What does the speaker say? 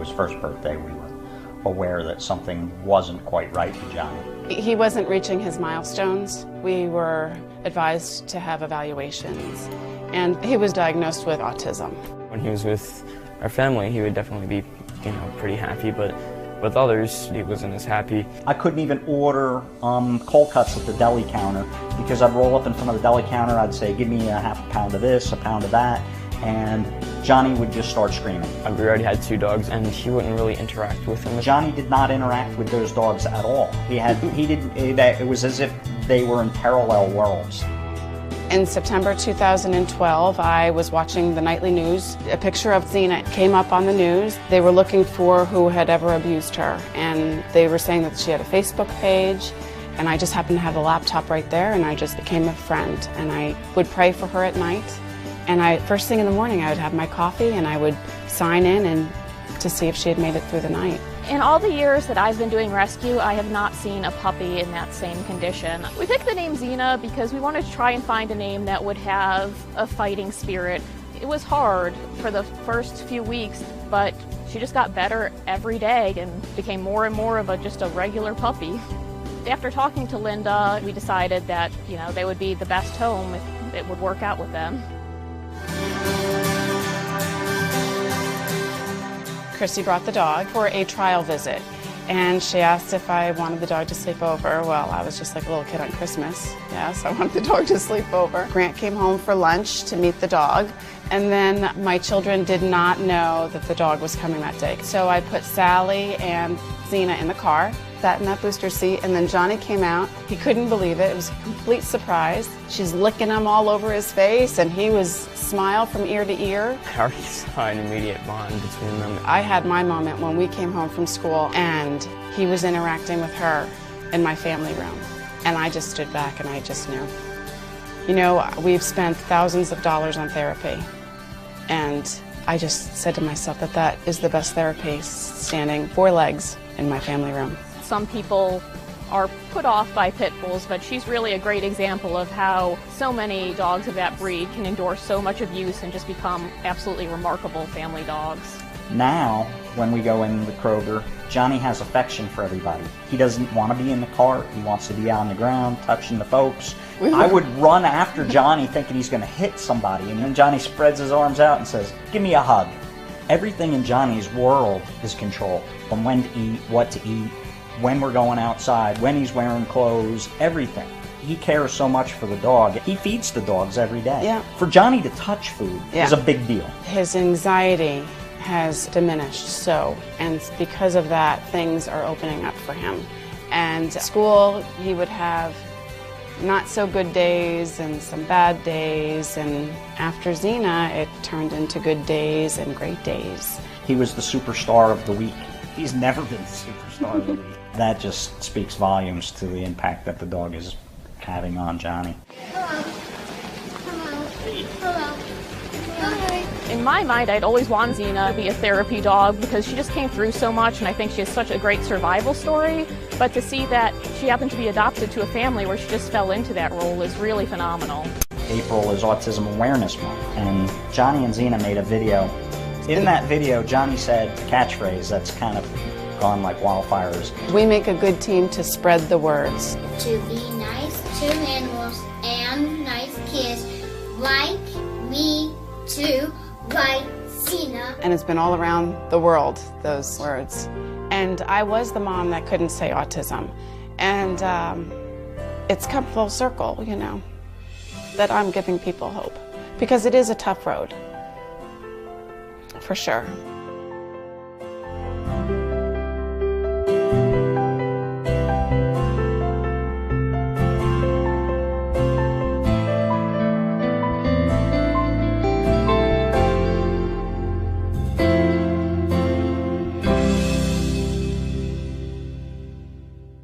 his first birthday, we were aware that something wasn't quite right with Johnny. He wasn't reaching his milestones. We were advised to have evaluations, and he was diagnosed with autism. When he was with our family, he would definitely be, pretty happy, but with others, he wasn't as happy. I couldn't even order cold cuts at the deli counter because I'd roll up in front of the deli counter, I'd say, give me a half a pound of this, a pound of that, and Johnny would just start screaming. We already had 2 dogs, and he wouldn't really interact with them. Johnny did not interact with those dogs at all. It was as if they were in parallel worlds. In September 2012, I was watching the nightly news. A picture of Xena came up on the news. They were looking for who had ever abused her, and they were saying that she had a Facebook page, and I just happened to have a laptop right there, and I just became a friend, and I would pray for her at night, and first thing in the morning I would have my coffee and I would sign in and to see if she had made it through the night. In all the years that I've been doing rescue, I have not seen a puppy in that same condition. We picked the name Xena because we wanted to try and find a name that would have a fighting spirit. It was hard for the first few weeks, but she just got better every day and became more and more of just a regular puppy. After talking to Linda, we decided that, they would be the best home if it would work out with them. Chrissy brought the dog for a trial visit, and she asked if I wanted the dog to sleep over. Well, I was just like a little kid on Christmas. Yes, I wanted the dog to sleep over. Grant came home for lunch to meet the dog, and then my children did not know that the dog was coming that day. So I put Sally and Xena in the car, sat in that booster seat, and then Johnny came out. He couldn't believe it. It was a complete surprise. She's licking him all over his face, and he was smile from ear to ear. I already saw an immediate bond between them. I had my moment when we came home from school, and he was interacting with her in my family room. And I just stood back and I just knew. We've spent thousands of dollars on therapy, and I just said to myself that is the best therapy, standing 4 legs in my family room. Some people are put off by pit bulls, but she's really a great example of how so many dogs of that breed can endure so much abuse and just become absolutely remarkable family dogs. Now, when we go in the Kroger, Johnny has affection for everybody. He doesn't want to be in the cart. He wants to be on the ground, touching the folks. I would run after Johnny thinking he's going to hit somebody, and then Johnny spreads his arms out and says, give me a hug. Everything in Johnny's world is controlled, from when to eat, what to eat, when we're going outside, when he's wearing clothes, everything. He cares so much for the dog. He feeds the dogs every day. Yeah. For Johnny to touch food is a big deal. His anxiety has diminished, and because of that, things are opening up for him. And at school, he would have not so good days and some bad days, and after Xena, it turned into good days and great days. He was the superstar of the week. He's never been the superstar of the week. That just speaks volumes to the impact that the dog is having on Johnny. Hello. Hello. Hello. In my mind, I'd always wanted Xena to be a therapy dog because she just came through so much, and I think she has such a great survival story. But to see that she happened to be adopted to a family where she just fell into that role is really phenomenal. April is Autism Awareness Month, and Johnny and Xena made a video. In that video, Johnny said a catchphrase that's kind of gone like wildfires. We make a good team to spread the words. To be nice to animals and nice kids like me too, like Xena. And it's been all around the world, those words. And I was the mom that couldn't say autism. And it's come full circle, that I'm giving people hope. Because it is a tough road, for sure.